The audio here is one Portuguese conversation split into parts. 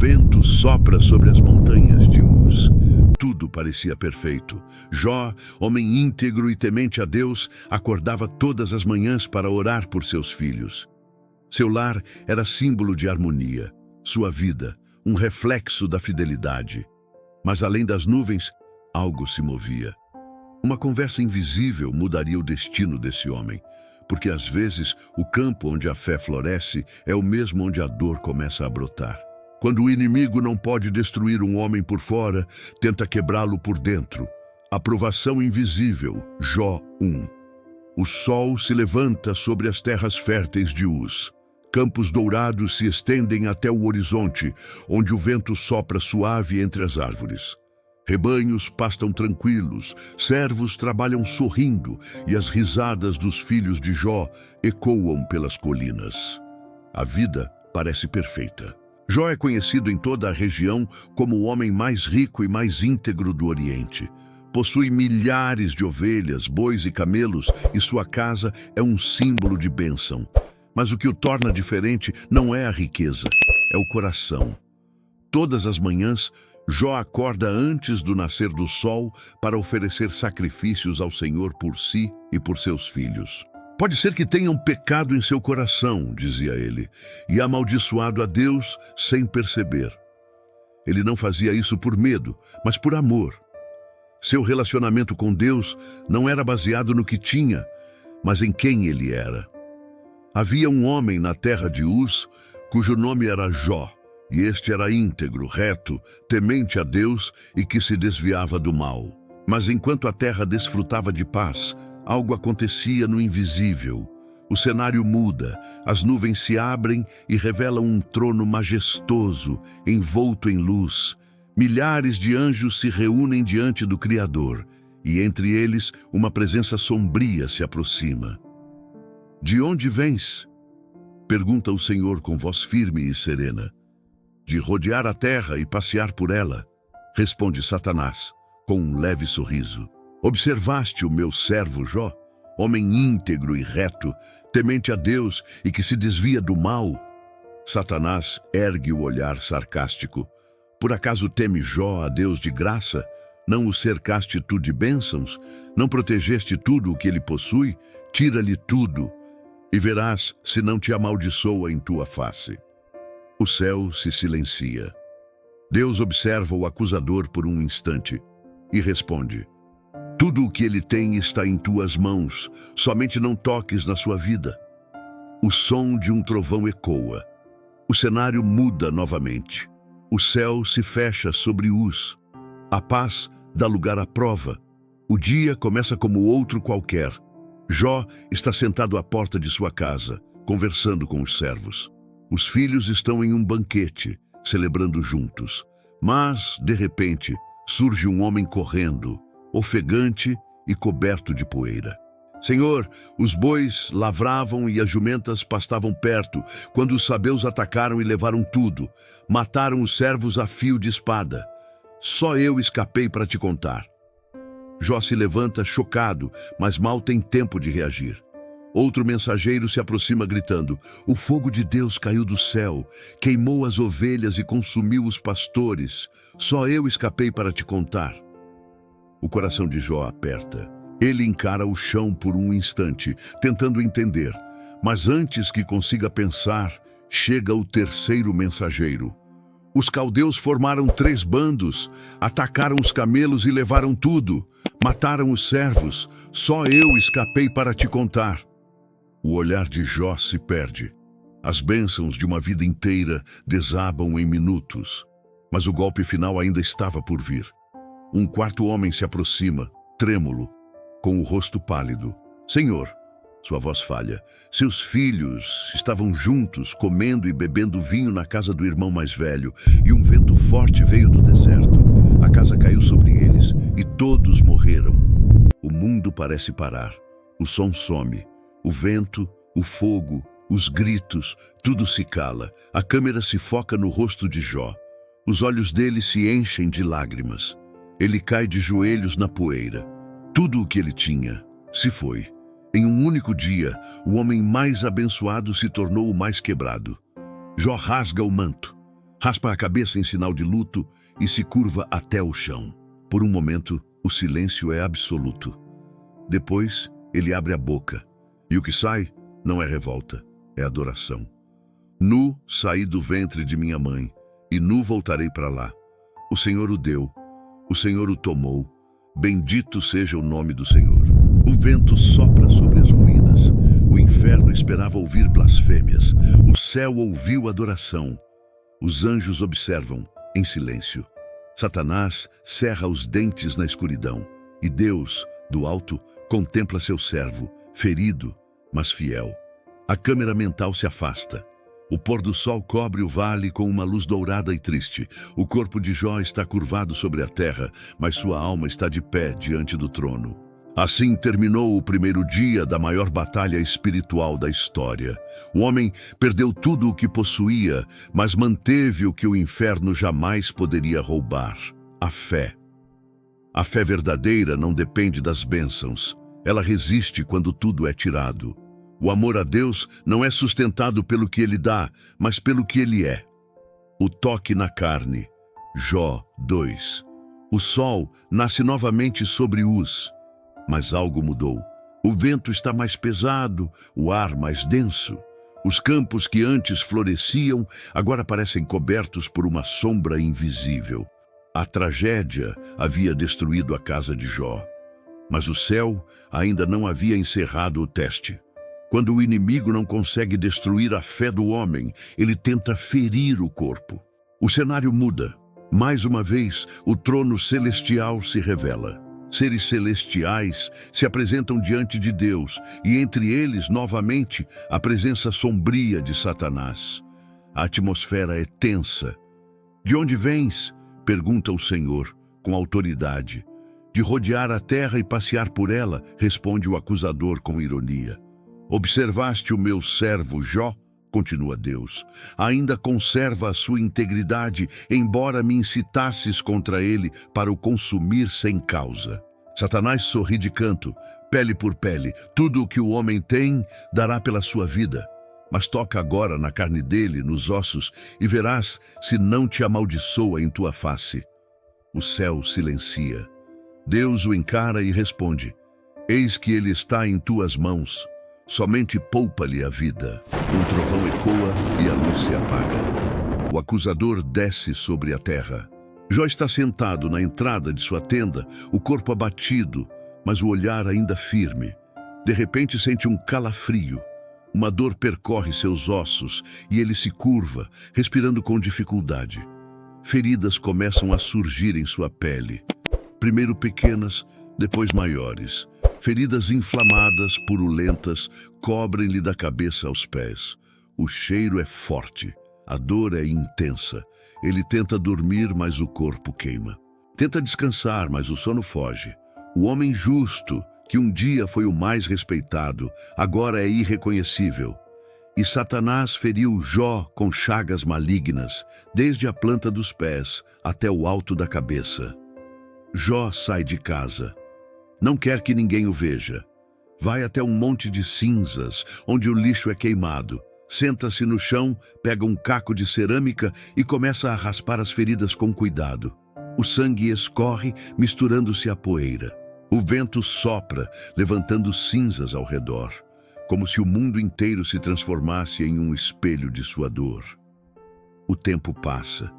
vento sopra sobre as montanhas de Uz. Tudo parecia perfeito. Jó, homem íntegro e temente a Deus, acordava todas as manhãs para orar por seus filhos. Seu lar era símbolo de harmonia, sua vida, um reflexo da fidelidade. Mas além das nuvens, algo se movia. Uma conversa invisível mudaria o destino desse homem, porque às vezes o campo onde a fé floresce é o mesmo onde a dor começa a brotar. Quando o inimigo não pode destruir um homem por fora, tenta quebrá-lo por dentro. Aprovação invisível, Jó 1. O sol se levanta sobre as terras férteis de Uz. Campos dourados se estendem até o horizonte, onde o vento sopra suave entre as árvores. Rebanhos pastam tranquilos, servos trabalham sorrindo e as risadas dos filhos de Jó ecoam pelas colinas. A vida parece perfeita. Jó é conhecido em toda a região como o homem mais rico e mais íntegro do Oriente. Possui milhares de ovelhas, bois e camelos e sua casa é um símbolo de bênção. Mas o que o torna diferente não é a riqueza, é o coração. Todas as manhãs, Jó acorda antes do nascer do sol para oferecer sacrifícios ao Senhor por si e por seus filhos. Pode ser que tenham pecado em seu coração, dizia ele, e amaldiçoado a Deus sem perceber. Ele não fazia isso por medo, mas por amor. Seu relacionamento com Deus não era baseado no que tinha, mas em quem ele era. Havia um homem na terra de Uz, cujo nome era Jó, e este era íntegro, reto, temente a Deus e que se desviava do mal. Mas enquanto a terra desfrutava de paz, algo acontecia no invisível. O cenário muda, as nuvens se abrem e revelam um trono majestoso, envolto em luz. Milhares de anjos se reúnem diante do Criador, e entre eles uma presença sombria se aproxima. De onde vens? Pergunta o Senhor com voz firme e serena. De rodear a terra e passear por ela, responde Satanás, com um leve sorriso. Observaste o meu servo Jó, homem íntegro e reto, temente a Deus e que se desvia do mal? Satanás ergue o olhar sarcástico. Por acaso teme Jó a Deus de graça? Não o cercaste tu de bênçãos? Não protegeste tudo o que ele possui? Tira-lhe tudo, e verás se não te amaldiçoa em tua face. O céu se silencia. Deus observa o acusador por um instante e responde: tudo o que ele tem está em tuas mãos, somente não toques na sua vida. O som de um trovão ecoa. O cenário muda novamente. O céu se fecha sobre Uz. A paz dá lugar à prova. O dia começa como outro qualquer. Jó está sentado à porta de sua casa, conversando com os servos. Os filhos estão em um banquete, celebrando juntos. Mas, de repente, surge um homem correndo, ofegante e coberto de poeira. Senhor, os bois lavravam e as jumentas pastavam perto, quando os sabeus atacaram e levaram tudo. Mataram os servos a fio de espada. Só eu escapei para te contar. Jó se levanta chocado, mas mal tem tempo de reagir. Outro mensageiro se aproxima gritando: o fogo de Deus caiu do céu, queimou as ovelhas e consumiu os pastores. Só eu escapei para te contar. O coração de Jó aperta. Ele encara o chão por um instante, tentando entender. Mas antes que consiga pensar, chega o terceiro mensageiro. Os caldeus formaram 3 bandos, atacaram os camelos e levaram tudo. Mataram os servos. Só eu escapei para te contar. O olhar de Jó se perde. As bênçãos de uma vida inteira desabam em minutos. Mas o golpe final ainda estava por vir. Um quarto homem se aproxima, trêmulo, com o rosto pálido. Senhor, sua voz falha, seus filhos estavam juntos, comendo e bebendo vinho na casa do irmão mais velho, e um vento forte veio do deserto. A casa caiu sobre eles, e todos morreram. O mundo parece parar. O som some. O vento, o fogo, os gritos, tudo se cala. A câmera se foca no rosto de Jó. Os olhos dele se enchem de lágrimas. Ele cai de joelhos na poeira. Tudo o que ele tinha se foi. Em um único dia, o homem mais abençoado se tornou o mais quebrado. Jó rasga o manto. raspa a cabeça em sinal de luto e se curva até o chão. Por um momento, o silêncio é absoluto. Depois, ele abre a boca, e o que sai não é revolta, é adoração. Nu saí do ventre de minha mãe, e nu voltarei para lá. O Senhor o deu, o Senhor o tomou. Bendito seja o nome do Senhor. O vento sopra sobre as ruínas. O inferno esperava ouvir blasfêmias. O céu ouviu adoração. Os anjos observam, em silêncio. Satanás cerra os dentes na escuridão. E Deus, do alto, contempla seu servo, ferido, mas fiel. A câmera mental se afasta. O pôr do sol cobre o vale com uma luz dourada e triste. O corpo de Jó está curvado sobre a terra, mas sua alma está de pé diante do trono. Assim terminou o primeiro dia da maior batalha espiritual da história. O homem perdeu tudo o que possuía, mas manteve o que o inferno jamais poderia roubar: a fé. A fé verdadeira não depende das bênçãos. Ela resiste quando tudo é tirado. O amor a Deus não é sustentado pelo que Ele dá, mas pelo que Ele é. O toque na carne. Jó 2. O sol nasce novamente sobre Uz, mas algo mudou. O vento está mais pesado, o ar mais denso. Os campos que antes floresciam agora parecem cobertos por uma sombra invisível. A tragédia havia destruído a casa de Jó, mas o céu ainda não havia encerrado o teste. Quando o inimigo não consegue destruir a fé do homem, ele tenta ferir o corpo. O cenário muda. Mais uma vez, o trono celestial se revela. Seres celestiais se apresentam diante de Deus, e entre eles, novamente, a presença sombria de Satanás. A atmosfera é tensa. De onde vens? Pergunta o Senhor, com autoridade. De rodear a terra e passear por ela, responde o acusador com ironia. Observaste o meu servo Jó? Continua Deus. Ainda conserva a sua integridade, embora me incitasses contra ele para o consumir sem causa. Satanás sorri de canto, pele por pele. Tudo o que o homem tem, dará pela sua vida. Mas toca agora na carne dele, nos ossos, e verás se não te amaldiçoa em tua face. O céu silencia. Deus o encara e responde: Eis que ele está em tuas mãos. Somente poupa-lhe a vida. Um trovão ecoa e a luz se apaga. O acusador desce sobre a terra. Jó está sentado na entrada de sua tenda, o corpo abatido, mas o olhar ainda firme. De repente sente um calafrio. Uma dor percorre seus ossos e ele se curva, respirando com dificuldade. Feridas começam a surgir em sua pele. Primeiro pequenas, depois maiores. Feridas inflamadas, purulentas, cobrem-lhe da cabeça aos pés. O cheiro é forte, a dor é intensa. Ele tenta dormir, mas o corpo queima. Tenta descansar, mas o sono foge. O homem justo, que um dia foi o mais respeitado, agora é irreconhecível. E Satanás feriu Jó com chagas malignas, desde a planta dos pés até o alto da cabeça. Jó sai de casa. Não quer que ninguém o veja. Vai até um monte de cinzas, onde o lixo é queimado. Senta-se no chão, pega um caco de cerâmica e começa a raspar as feridas com cuidado. O sangue escorre, misturando-se à poeira. O vento sopra, levantando cinzas ao redor, como se o mundo inteiro se transformasse em um espelho de sua dor. O tempo passa.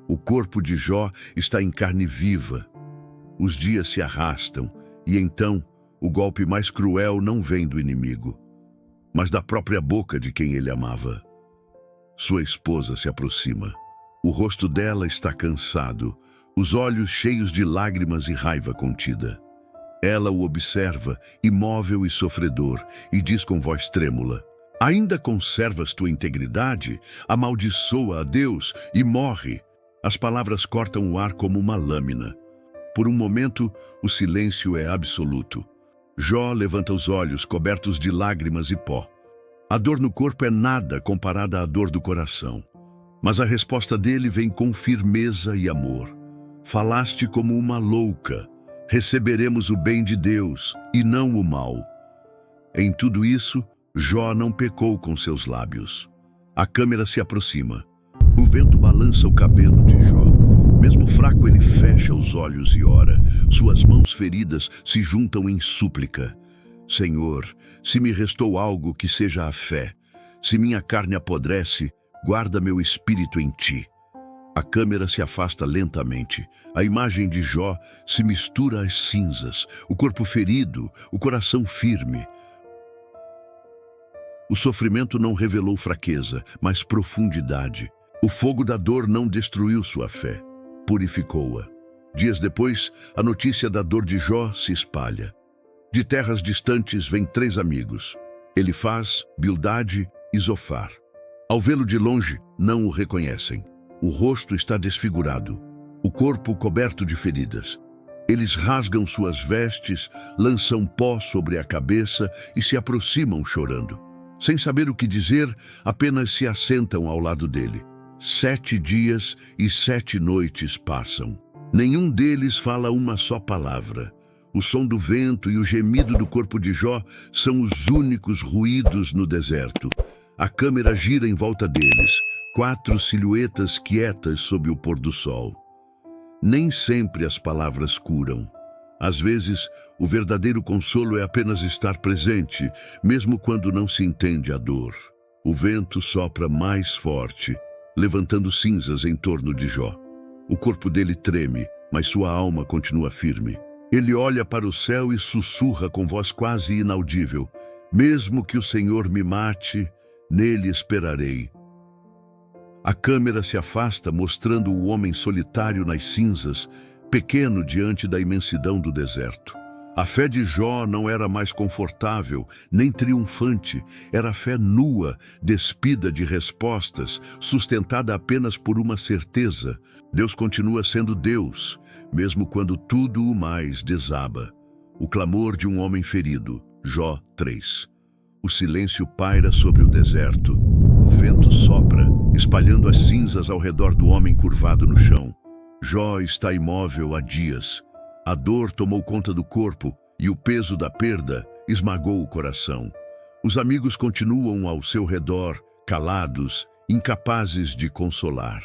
O corpo de Jó está em carne viva. Os dias se arrastam. E então, o golpe mais cruel não vem do inimigo, mas da própria boca de quem ele amava. Sua esposa se aproxima. O rosto dela está cansado, os olhos cheios de lágrimas e raiva contida. Ela o observa, imóvel e sofredor, e diz com voz trêmula: Ainda conservas tua integridade? Amaldiçoa a Deus e morre. As palavras cortam o ar como uma lâmina. Por um momento, o silêncio é absoluto. Jó levanta os olhos, cobertos de lágrimas e pó. A dor no corpo é nada comparada à dor do coração. Mas a resposta dele vem com firmeza e amor. Falaste como uma louca. Receberemos o bem de Deus e não o mal. Em tudo isso, Jó não pecou com seus lábios. A câmera se aproxima. O vento balança o cabelo de Jó. Mesmo fraco, ele fecha os olhos e ora. Suas mãos feridas se juntam em súplica. Senhor, se me restou algo, que seja a fé. Se minha carne apodrece, guarda meu espírito em ti. A câmera se afasta lentamente. A imagem de Jó se mistura às cinzas, o corpo ferido, o coração firme. O sofrimento não revelou fraqueza, mas profundidade. O fogo da dor não destruiu sua fé, purificou-a. Dias depois, a notícia da dor de Jó se espalha. De terras distantes vêm 3 amigos, Elifaz, Bildade e Zofar. Ao vê-lo de longe, não o reconhecem. O rosto está desfigurado, o corpo coberto de feridas. Eles rasgam suas vestes, lançam pó sobre a cabeça e se aproximam chorando. Sem saber o que dizer, apenas se assentam ao lado dele. 7 dias e 7 noites passam. Nenhum deles fala uma só palavra. O som do vento e o gemido do corpo de Jó são os únicos ruídos no deserto. A câmera gira em volta deles, 4 silhuetas quietas sob o pôr do sol. Nem sempre as palavras curam. Às vezes, o verdadeiro consolo é apenas estar presente, mesmo quando não se entende a dor. O vento sopra mais forte, levantando cinzas em torno de Jó. O corpo dele treme, mas sua alma continua firme. Ele olha para o céu e sussurra com voz quase inaudível: mesmo que o Senhor me mate, nele esperarei. A câmera se afasta, mostrando o homem solitário nas cinzas, pequeno diante da imensidão do deserto. A fé de Jó não era mais confortável, nem triunfante. Era fé nua, despida de respostas, sustentada apenas por uma certeza: Deus continua sendo Deus, mesmo quando tudo o mais desaba. O clamor de um homem ferido. Jó 3. O silêncio paira sobre o deserto. O vento sopra, espalhando as cinzas ao redor do homem curvado no chão. Jó está imóvel há dias. A dor tomou conta do corpo e o peso da perda esmagou o coração. Os amigos continuam ao seu redor, calados, incapazes de consolar.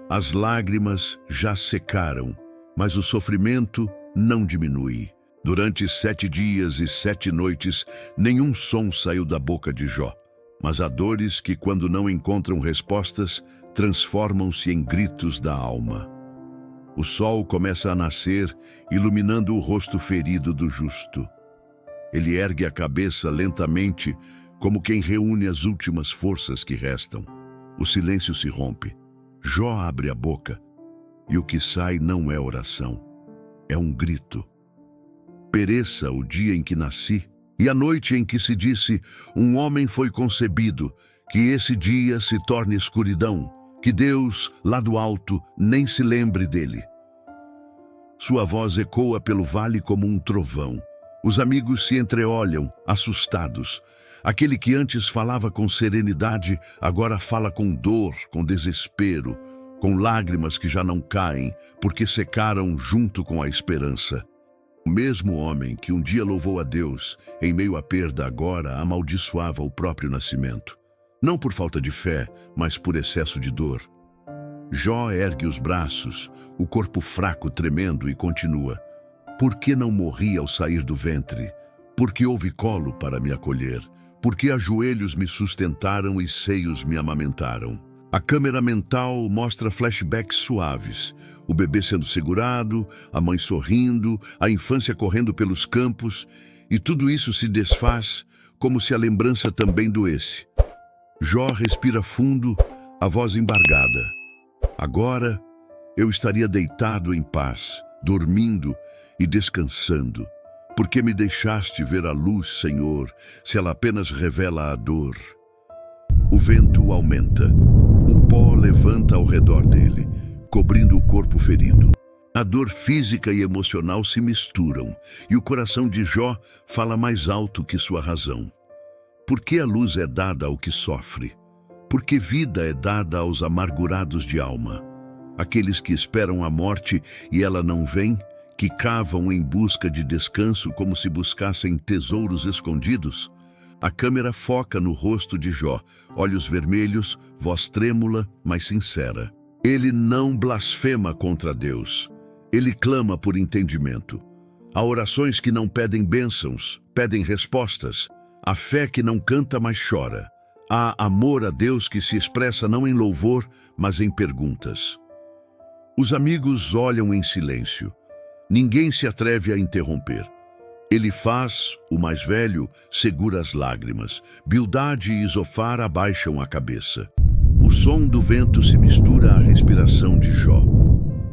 As lágrimas já secaram, mas o sofrimento não diminui. Durante 7 dias e 7 noites, nenhum som saiu da boca de Jó. Mas há dores que, quando não encontram respostas, transformam-se em gritos da alma. O sol começa a nascer, iluminando o rosto ferido do justo. Ele ergue a cabeça lentamente, como quem reúne as últimas forças que restam. O silêncio se rompe. Jó abre a boca, e o que sai não é oração, é um grito. Pereça o dia em que nasci, e a noite em que se disse: um homem foi concebido, que esse dia se torne escuridão, que Deus, lá do alto, nem se lembre dele. Sua voz ecoa pelo vale como um trovão. Os amigos se entreolham, assustados. Aquele que antes falava com serenidade, agora fala com dor, com desespero, com lágrimas que já não caem, porque secaram junto com a esperança. O mesmo homem que um dia louvou a Deus, em meio à perda, agora amaldiçoava o próprio nascimento. Não por falta de fé, mas por excesso de dor. Jó ergue os braços, o corpo fraco tremendo, e continua: por que não morri ao sair do ventre? Por que houve colo para me acolher? Por que ajoelhos me sustentaram e seios me amamentaram? A câmera mental mostra flashbacks suaves. O bebê sendo segurado, a mãe sorrindo, a infância correndo pelos campos, e tudo isso se desfaz como se a lembrança também doesse. Jó respira fundo, a voz embargada. Agora eu estaria deitado em paz, dormindo e descansando. Por que me deixaste ver a luz, Senhor, se ela apenas revela a dor? O vento aumenta. O pó levanta ao redor dele, cobrindo o corpo ferido. A dor física e emocional se misturam, e o coração de Jó fala mais alto que sua razão. Por que a luz é dada ao que sofre? Por que vida é dada aos amargurados de alma? Aqueles que esperam a morte e ela não vem, que cavam em busca de descanso como se buscassem tesouros escondidos? A câmera foca no rosto de Jó, olhos vermelhos, voz trêmula, mas sincera. Ele não blasfema contra Deus. Ele clama por entendimento. Há orações que não pedem bênçãos, pedem respostas. Há fé que não canta, mas chora. Há amor a Deus que se expressa não em louvor, mas em perguntas. Os amigos olham em silêncio. Ninguém se atreve a interromper. Elifaz, o mais velho, segura as lágrimas. Bildade e Zofar abaixam a cabeça. O som do vento se mistura à respiração de Jó.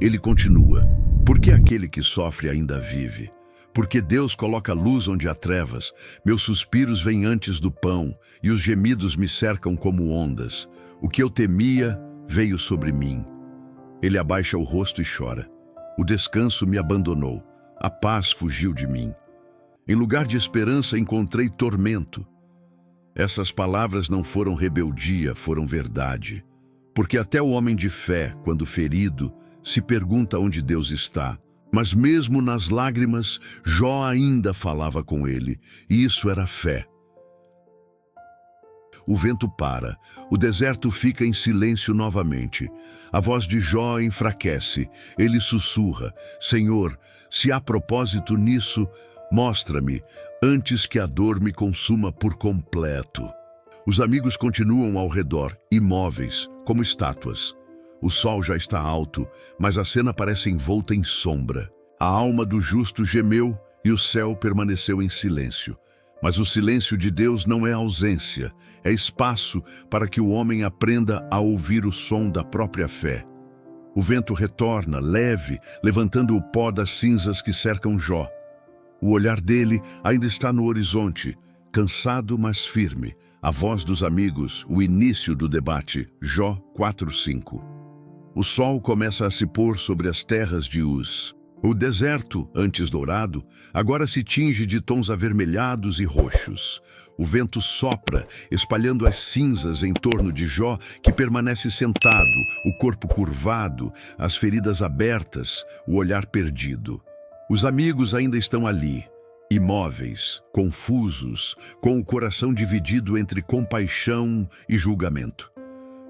Ele continua. Por que aquele que sofre ainda vive? Porque Deus coloca luz onde há trevas. Meus suspiros vêm antes do pão, e os gemidos me cercam como ondas. O que eu temia veio sobre mim. Ele abaixa o rosto e chora. O descanso me abandonou. A paz fugiu de mim. Em lugar de esperança, encontrei tormento. Essas palavras não foram rebeldia, foram verdade. Porque até o homem de fé, quando ferido, se pergunta onde Deus está. Mas mesmo nas lágrimas, Jó ainda falava com ele, e isso era fé. O vento para, o deserto fica em silêncio novamente. A voz de Jó enfraquece, ele sussurra: Senhor, se há propósito nisso, mostra-me, antes que a dor me consuma por completo. Os amigos continuam ao redor, imóveis, como estátuas. O sol já está alto, mas a cena parece envolta em sombra. A alma do justo gemeu e o céu permaneceu em silêncio. Mas o silêncio de Deus não é ausência, é espaço para que o homem aprenda a ouvir o som da própria fé. O vento retorna, leve, levantando o pó das cinzas que cercam Jó. O olhar dele ainda está no horizonte, cansado, mas firme. A voz dos amigos, o início do debate, Jó 4:5. O sol começa a se pôr sobre as terras de Uz. O deserto, antes dourado, agora se tinge de tons avermelhados e roxos. O vento sopra, espalhando as cinzas em torno de Jó, que permanece sentado, o corpo curvado, as feridas abertas, o olhar perdido. Os amigos ainda estão ali, imóveis, confusos, com o coração dividido entre compaixão e julgamento.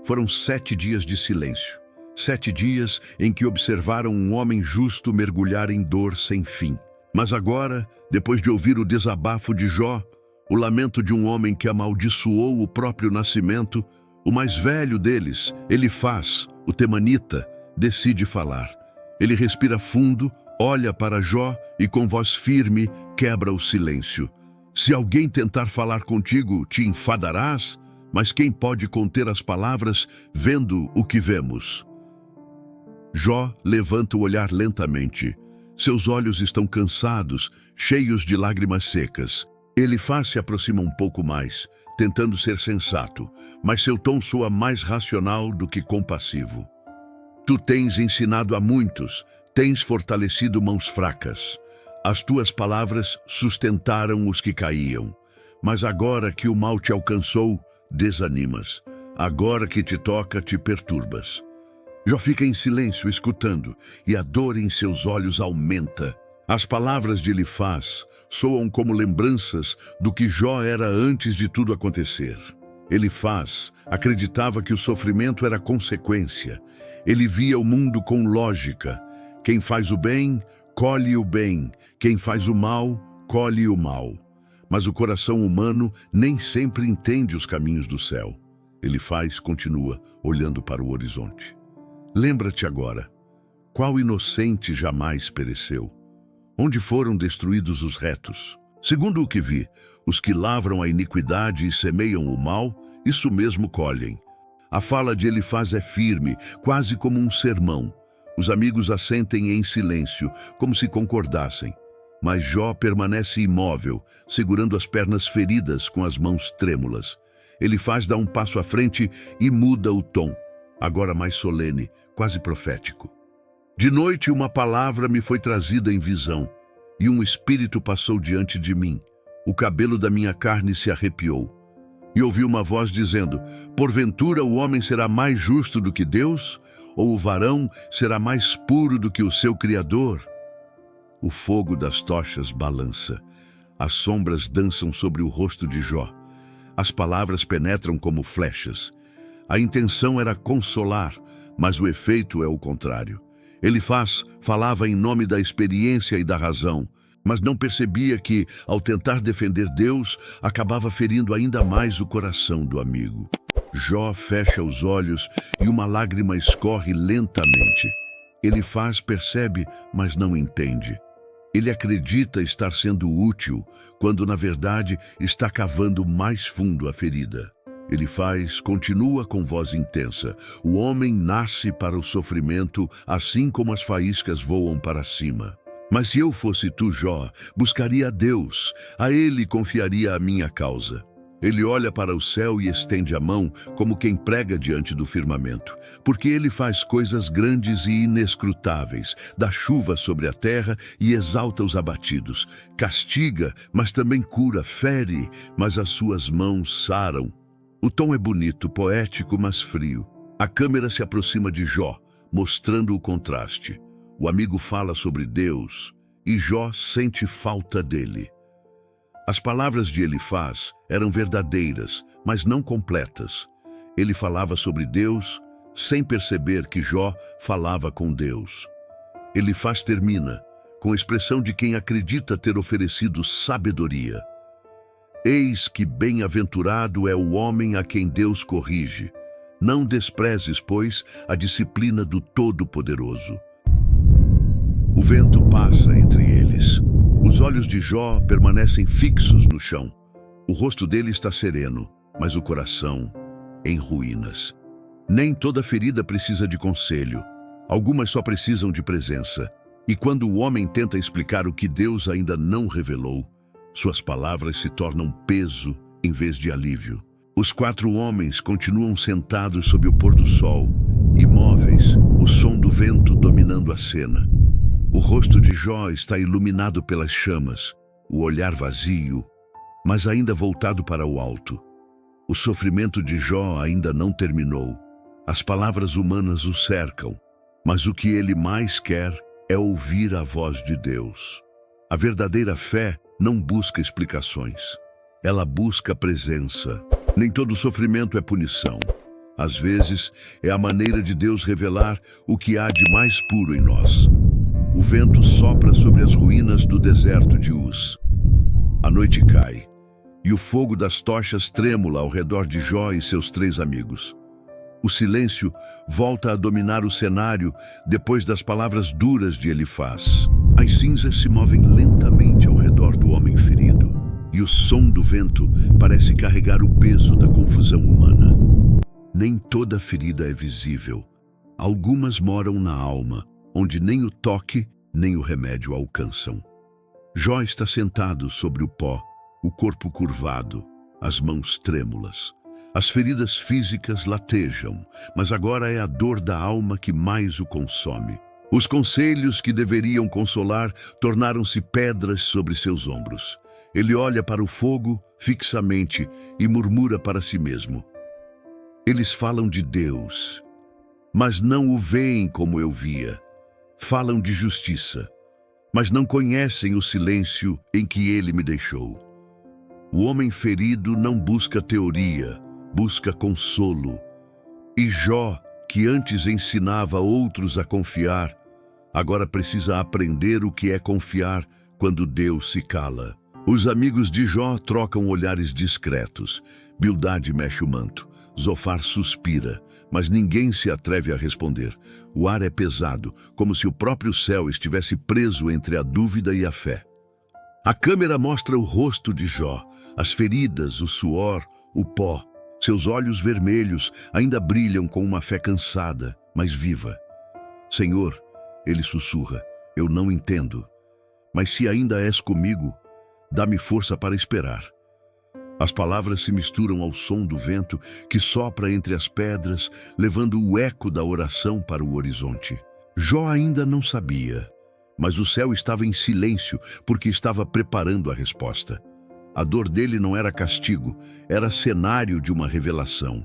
Foram 7 dias de silêncio. 7 dias em que observaram um homem justo mergulhar em dor sem fim. Mas agora, depois de ouvir o desabafo de Jó, o lamento de um homem que amaldiçoou o próprio nascimento, o mais velho deles, Elifaz, o temanita, decide falar. Ele respira fundo, olha para Jó e com voz firme quebra o silêncio. Se alguém tentar falar contigo, te enfadarás, mas quem pode conter as palavras vendo o que vemos? Jó levanta o olhar lentamente. Seus olhos estão cansados, cheios de lágrimas secas. Elifaz se aproxima um pouco mais, tentando ser sensato, mas seu tom soa mais racional do que compassivo. Tu tens ensinado a muitos, tens fortalecido mãos fracas. As tuas palavras sustentaram os que caíam. Mas agora que o mal te alcançou, desanimas. Agora que te toca, te perturbas. Jó fica em silêncio, escutando, e a dor em seus olhos aumenta. As palavras de Elifaz soam como lembranças do que Jó era antes de tudo acontecer. Elifaz acreditava que o sofrimento era consequência. Ele via o mundo com lógica. Quem faz o bem, colhe o bem. Quem faz o mal, colhe o mal. Mas o coração humano nem sempre entende os caminhos do céu. Elifaz continua, olhando para o horizonte. Lembra-te agora, qual inocente jamais pereceu? Onde foram destruídos os retos? Segundo o que vi, os que lavram a iniquidade e semeiam o mal, isso mesmo colhem. A fala de Elifaz é firme, quase como um sermão. Os amigos assentem em silêncio, como se concordassem. Mas Jó permanece imóvel, segurando as pernas feridas com as mãos trêmulas. Elifaz dá um passo à frente e muda o tom, agora mais solene, quase profético. De noite uma palavra me foi trazida em visão, e um espírito passou diante de mim. O cabelo da minha carne se arrepiou. E ouvi uma voz dizendo: porventura o homem será mais justo do que Deus? Ou o varão será mais puro do que o seu Criador? O fogo das tochas balança. As sombras dançam sobre o rosto de Jó. As palavras penetram como flechas. A intenção era consolar, mas o efeito é o contrário. Elifaz falava em nome da experiência e da razão, mas não percebia que, ao tentar defender Deus, acabava ferindo ainda mais o coração do amigo. Jó fecha os olhos e uma lágrima escorre lentamente. Elifaz percebe, mas não entende. Ele acredita estar sendo útil, quando na verdade está cavando mais fundo a ferida. Elifaz continua com voz intensa. O homem nasce para o sofrimento, assim como as faíscas voam para cima. Mas se eu fosse tu, Jó, buscaria a Deus, a ele confiaria a minha causa. Ele olha para o céu e estende a mão, como quem prega diante do firmamento, porque ele faz coisas grandes e inescrutáveis, dá chuva sobre a terra e exalta os abatidos, castiga, mas também cura, fere, mas as suas mãos saram. O tom é bonito, poético, mas frio. A câmera se aproxima de Jó, mostrando o contraste. O amigo fala sobre Deus e Jó sente falta dele. As palavras de Elifaz eram verdadeiras, mas não completas. Ele falava sobre Deus sem perceber que Jó falava com Deus. Elifaz termina com a expressão de quem acredita ter oferecido sabedoria. Eis que bem-aventurado é o homem a quem Deus corrige. Não desprezes, pois, a disciplina do Todo-Poderoso. O vento passa entre eles. Os olhos de Jó permanecem fixos no chão. O rosto dele está sereno, mas o coração em ruínas. Nem toda ferida precisa de conselho. Algumas só precisam de presença. E quando o homem tenta explicar o que Deus ainda não revelou, suas palavras se tornam peso em vez de alívio. Os 4 homens continuam sentados sob o pôr do sol, imóveis, o som do vento dominando a cena. O rosto de Jó está iluminado pelas chamas, o olhar vazio, mas ainda voltado para o alto. O sofrimento de Jó ainda não terminou. As palavras humanas o cercam, mas o que ele mais quer é ouvir a voz de Deus. A verdadeira fé não busca explicações. Ela busca presença. Nem todo sofrimento é punição. Às vezes, é a maneira de Deus revelar o que há de mais puro em nós. O vento sopra sobre as ruínas do deserto de Uz. A noite cai, e o fogo das tochas trêmula ao redor de Jó e seus 3 amigos. O silêncio volta a dominar o cenário depois das palavras duras de Elifaz. As cinzas se movem lentamente ao redor do homem ferido, e o som do vento parece carregar o peso da confusão humana. Nem toda ferida é visível. Algumas moram na alma, onde nem o toque nem o remédio alcançam. Jó está sentado sobre o pó, o corpo curvado, as mãos trêmulas. As feridas físicas latejam, mas agora é a dor da alma que mais o consome. Os conselhos que deveriam consolar tornaram-se pedras sobre seus ombros. Ele olha para o fogo fixamente e murmura para si mesmo. Eles falam de Deus, mas não o veem como eu via. Falam de justiça, mas não conhecem o silêncio em que ele me deixou. O homem ferido não busca teoria, busca consolo. E Jó, que antes ensinava outros a confiar, agora precisa aprender o que é confiar quando Deus se cala. Os amigos de Jó trocam olhares discretos. Bildade mexe o manto. Zofar suspira, mas ninguém se atreve a responder. O ar é pesado, como se o próprio céu estivesse preso entre a dúvida e a fé. A câmera mostra o rosto de Jó, as feridas, o suor, o pó. Seus olhos vermelhos ainda brilham com uma fé cansada, mas viva. Senhor, ele sussurra, eu não entendo. Mas se ainda és comigo, dá-me força para esperar. As palavras se misturam ao som do vento que sopra entre as pedras, levando o eco da oração para o horizonte. Jó ainda não sabia, mas o céu estava em silêncio porque estava preparando a resposta. A dor dele não era castigo, era cenário de uma revelação.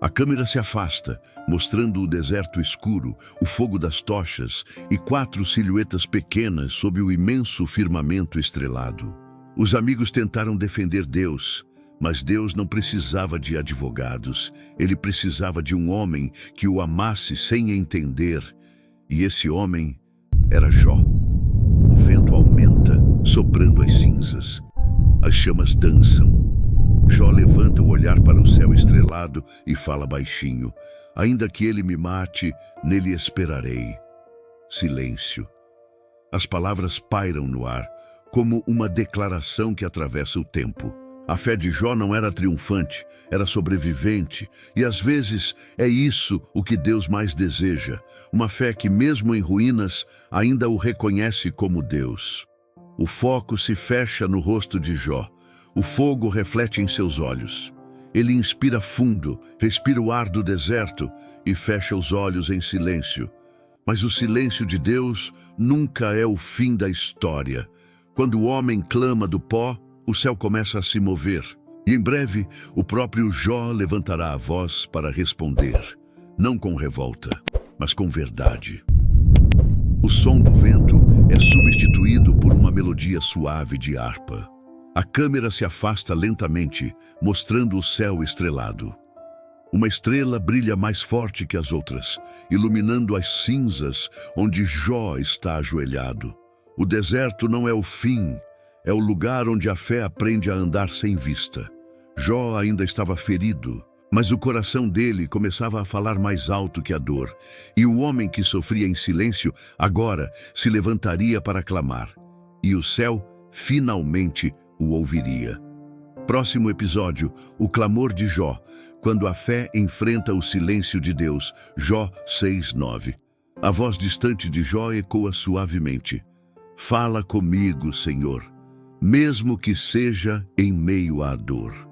A câmera se afasta, mostrando o deserto escuro, o fogo das tochas e 4 silhuetas pequenas sob o imenso firmamento estrelado. Os amigos tentaram defender Deus, Mas Deus não precisava de advogados, ele precisava de um homem que o amasse sem entender. E esse homem era Jó. O vento aumenta, soprando as cinzas. As chamas dançam. Jó levanta o olhar para o céu estrelado e fala baixinho: ainda que ele me mate, nele esperarei. Silêncio. As palavras pairam no ar, como uma declaração que atravessa o tempo. A fé de Jó não era triunfante, era sobrevivente, e às vezes é isso o que Deus mais deseja, uma fé que mesmo em ruínas ainda o reconhece como Deus. O foco se fecha no rosto de Jó, o fogo reflete em seus olhos. Ele inspira fundo, respira o ar do deserto e fecha os olhos em silêncio. Mas o silêncio de Deus nunca é o fim da história. Quando o homem clama do pó, o céu começa a se mover. E em breve, o próprio Jó levantará a voz para responder, não com revolta, mas com verdade. O som do vento é substituído por uma melodia suave de harpa. A câmera se afasta lentamente, mostrando o céu estrelado. Uma estrela brilha mais forte que as outras, iluminando as cinzas onde Jó está ajoelhado. O deserto não é o fim, é o lugar onde a fé aprende a andar sem vista. Jó ainda estava ferido, mas o coração dele começava a falar mais alto que a dor, e o homem que sofria em silêncio agora se levantaria para clamar, e o céu finalmente o ouviria. Próximo episódio, o clamor de Jó, quando a fé enfrenta o silêncio de Deus. Jó 6:9. A voz distante de Jó ecoa suavemente: fala comigo, Senhor, mesmo que seja em meio à dor.